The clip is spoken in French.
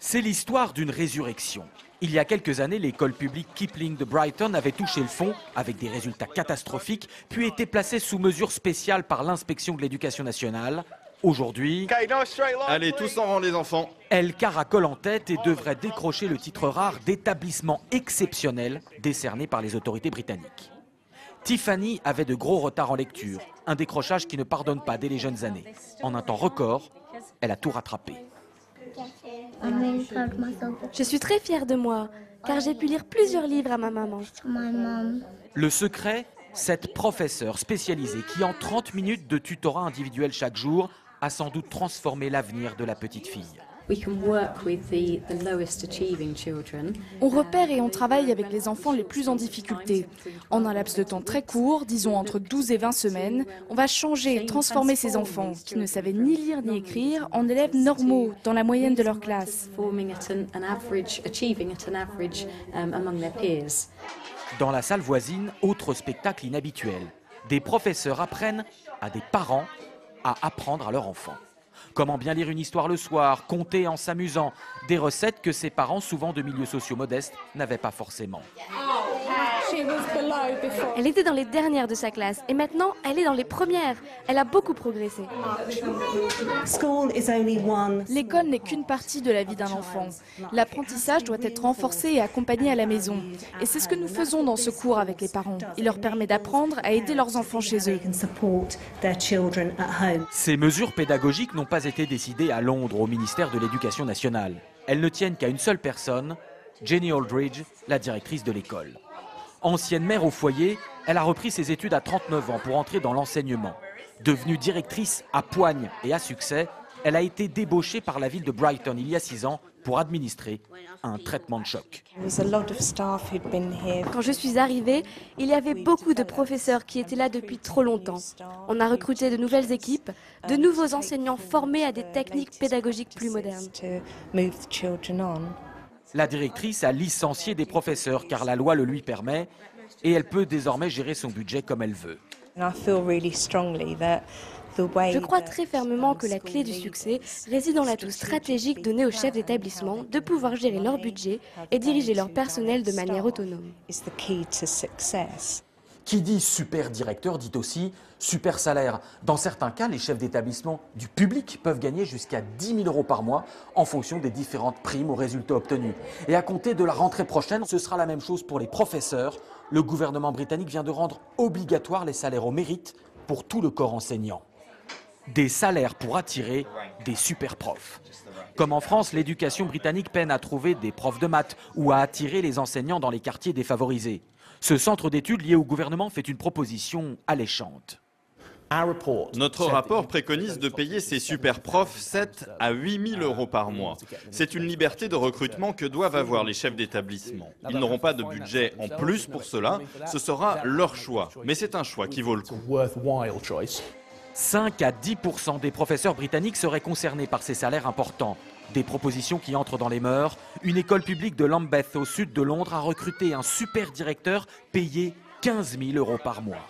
C'est l'histoire d'une résurrection. Il y a quelques années, l'école publique Kipling de Brighton avait touché le fond avec des résultats catastrophiques, puis été placée sous mesure spéciale par l'inspection de l'éducation nationale. Aujourd'hui, Allez, tous en rang les enfants. elle caracole en tête et devrait décrocher le titre rare d'établissement exceptionnel décerné par les autorités britanniques. Tiffany avait de gros retards en lecture, un décrochage qui ne pardonne pas dès les jeunes années. En un temps record, elle a tout rattrapé. Je suis très fière de moi, car j'ai pu lire plusieurs livres à ma maman. Le secret, cette professeure spécialisée qui, en 30 minutes de tutorat individuel chaque jour, a sans doute transformé l'avenir de la petite fille. On repère et on travaille avec les enfants les plus en difficulté. En un laps de temps très court, disons entre 12 et 20 semaines, on va changer et transformer ces enfants qui ne savaient ni lire ni écrire en élèves normaux dans la moyenne de leur classe. Dans la salle voisine, autre spectacle inhabituel. Des professeurs apprennent à des parents à apprendre à leur enfant. Comment bien lire une histoire le soir, compter en s'amusant, des recettes que ses parents, souvent de milieux sociaux modestes, n'avaient pas forcément. Elle était dans les dernières de sa classe et maintenant elle est dans les premières. Elle a beaucoup progressé. L'école n'est qu'une partie de la vie d'un enfant. L'apprentissage doit être renforcé et accompagné à la maison. Et c'est ce que nous faisons dans ce cours avec les parents. Il leur permet d'apprendre à aider leurs enfants chez eux. Ces mesures pédagogiques n'ont pas été décidées à Londres, au ministère de l'Éducation nationale. Elles ne tiennent qu'à une seule personne, Jenny Aldridge, la directrice de l'école. Ancienne mère au foyer, elle a repris ses études à 39 ans pour entrer dans l'enseignement. Devenue directrice à poigne et à succès, elle a été débauchée par la ville de Brighton il y a 6 ans pour administrer un traitement de choc. Quand je suis arrivée, il y avait beaucoup de professeurs qui étaient là depuis trop longtemps. On a recruté de nouvelles équipes, de nouveaux enseignants formés à des techniques pédagogiques plus modernes. La directrice a licencié des professeurs car la loi le lui permet et elle peut désormais gérer son budget comme elle veut. Je crois très fermement que la clé du succès réside dans l'atout stratégique donné aux chefs d'établissement de pouvoir gérer leur budget et diriger leur personnel de manière autonome. Qui dit super directeur dit aussi super salaire. Dans certains cas, les chefs d'établissement du public peuvent gagner jusqu'à 10 000 € par mois en fonction des différentes primes aux résultats obtenus. Et à compter de la rentrée prochaine, ce sera la même chose pour les professeurs. Le gouvernement britannique vient de rendre obligatoire les salaires au mérite pour tout le corps enseignant. Des salaires pour attirer des super profs. Comme en France, l'éducation britannique peine à trouver des profs de maths ou à attirer les enseignants dans les quartiers défavorisés. Ce centre d'études lié au gouvernement fait une proposition alléchante. Notre rapport préconise de payer ces super profs 7 à 8 000 € par mois. C'est une liberté de recrutement que doivent avoir les chefs d'établissement. Ils n'auront pas de budget en plus pour cela, ce sera leur choix. Mais c'est un choix qui vaut le coup. 5 à 10% des professeurs britanniques seraient concernés par ces salaires importants. Des propositions qui entrent dans les mœurs. Une école publique de Lambeth, au sud de Londres, a recruté un super directeur payé 15 000 € par mois.